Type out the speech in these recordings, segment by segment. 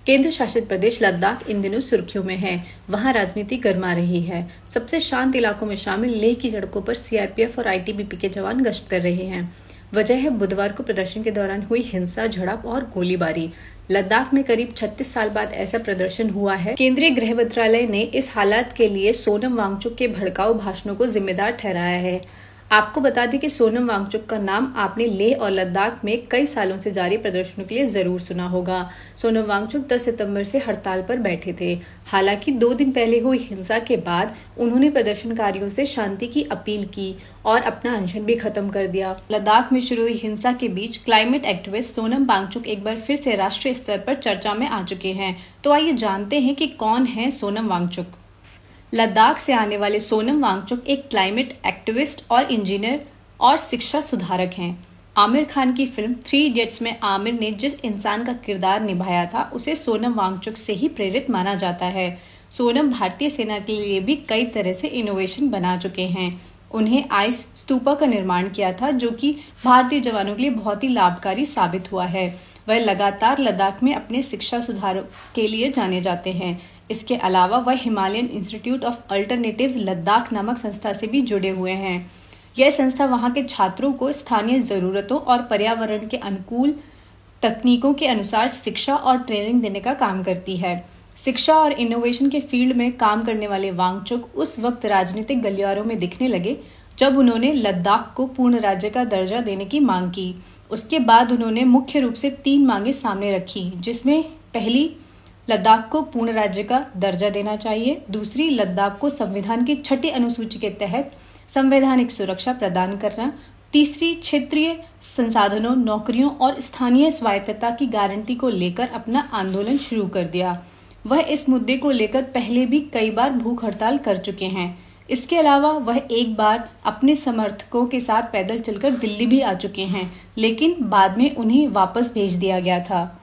केंद्र शासित प्रदेश लद्दाख इन दिनों सुर्खियों में है। वहां राजनीति गर्मा रही है। सबसे शांत इलाकों में शामिल लेह की सड़कों पर सीआरपीएफ और आईटीबीपी के जवान गश्त कर रहे हैं। वजह है बुधवार को प्रदर्शन के दौरान हुई हिंसा, झड़प और गोलीबारी। लद्दाख में करीब 36 साल बाद ऐसा प्रदर्शन हुआ है। केंद्रीय गृह मंत्रालय ने इस हालात के लिए सोनम वांगचुक के भड़काऊ भाषणों को जिम्मेदार ठहराया है। आपको बता दें कि सोनम वांगचुक का नाम आपने लेह और लद्दाख में कई सालों से जारी प्रदर्शनों के लिए जरूर सुना होगा। सोनम वांगचुक 10 सितंबर से हड़ताल पर बैठे थे। हालांकि 2 दिन पहले हुई हिंसा के बाद उन्होंने प्रदर्शनकारियों से शांति की अपील की और अपना अनशन भी खत्म कर दिया। लद्दाख में शुरू हुई हिंसा के बीच क्लाइमेट एक्टिविस्ट सोनम वांगचुक एक बार फिर से राष्ट्रीय स्तर पर चर्चा में आ चुके हैं। तो आइए जानते हैं कि कौन है सोनम वांगचुक। लद्दाख से आने वाले सोनम वांगचुक एक क्लाइमेट एक्टिविस्ट और इंजीनियर और शिक्षा सुधारक हैं। आमिर खान की फिल्म 3 इडियट्स में आमिर ने जिस इंसान का किरदार निभाया था उसे सोनम वांगचुक से ही प्रेरित माना जाता है। सोनम भारतीय सेना के लिए भी कई तरह से इनोवेशन बना चुके हैं। उन्हें आइस स्तूपा का निर्माण किया था जो कि भारतीय जवानों के लिए बहुत ही लाभकारी साबित हुआ है। वह लगातार लद्दाख में अपने शिक्षा सुधार के लिए जाने जाते हैं। इसके अलावा वह Himalayan institute of alternatives Ladakh नामक संस्था से भी जुड़े हुए हैं। यह संस्था वहां के छात्रों को स्थानीय जरूरतों और पर्यावरण के अनुकूल तकनीकों के अनुसार शिक्षा और ट्रेनिंग देने का काम करती है। शिक्षा और इनोवेशन के फील्ड में काम करने वाले वांगचुक उस वक्त राजनीतिक गलियारों में दिखने लगे जब उन्होंने लद्दाख को पूर्ण राज्य का दर्जा देने की मांग की। उसके बाद उन्होंने मुख्य रूप से 3 मांगे सामने रखी, जिसमें पहली, लद्दाख को पूर्ण राज्य का दर्जा देना चाहिए। दूसरी, लद्दाख को संविधान की 6ठी अनुसूची के तहत संवैधानिक सुरक्षा प्रदान करना। तीसरी, क्षेत्रीय संसाधनों, नौकरियों और स्थानीय स्वायत्तता की गारंटी को लेकर अपना आंदोलन शुरू कर दिया। वह इस मुद्दे को लेकर पहले भी कई बार भूख हड़ताल कर चुके हैं। इसके अलावा वह एक बार अपने समर्थकों के साथ पैदल चलकर दिल्ली भी आ चुके हैं, लेकिन बाद में उन्हें वापस भेज दिया गया था।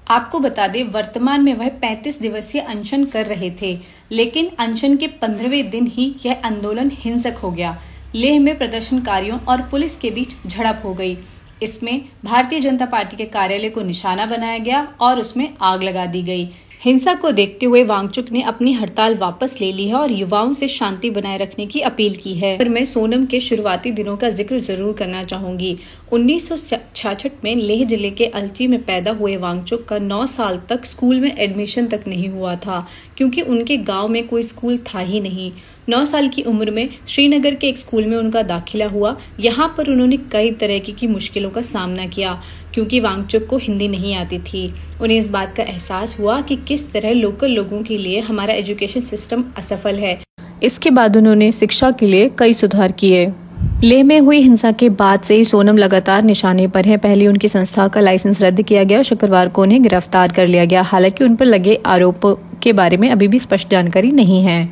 आपको बता दें, वर्तमान में वह 35 दिवसीय अनशन कर रहे थे, लेकिन अनशन के 15वें दिन ही यह आंदोलन हिंसक हो गया। लेह में प्रदर्शनकारियों और पुलिस के बीच झड़प हो गई। इसमें भारतीय जनता पार्टी के कार्यालय को निशाना बनाया गया और उसमें आग लगा दी गई। हिंसा को देखते हुए वांगचुक ने अपनी हड़ताल वापस ले ली है और युवाओं से शांति बनाए रखने की अपील की है। पर मैं सोनम के शुरुआती दिनों का जिक्र जरूर करना चाहूंगी। 1966 में लेह जिले के अलची में पैदा हुए वांगचुक का 9 साल तक स्कूल में एडमिशन तक नहीं हुआ था, क्योंकि उनके गांव में कोई स्कूल था ही नहीं। 9 साल की उम्र में श्रीनगर के एक स्कूल में उनका दाखिला हुआ। यहाँ पर उन्होंने कई तरह की मुश्किलों का सामना किया, क्योंकि वांगचुक को हिंदी नहीं आती थी। उन्हें इस बात का एहसास हुआ कि किस तरह लोकल लोगों के लिए हमारा एजुकेशन सिस्टम असफल है। इसके बाद उन्होंने शिक्षा के लिए कई सुधार किए। लेह में हुई हिंसा के बाद से ही सोनम लगातार निशाने पर हैं। पहले उनकी संस्था का लाइसेंस रद्द किया गया और शुक्रवार को उन्हें गिरफ्तार कर लिया गया। हालांकि उन पर लगे आरोपों के बारे में अभी भी स्पष्ट जानकारी नहीं है।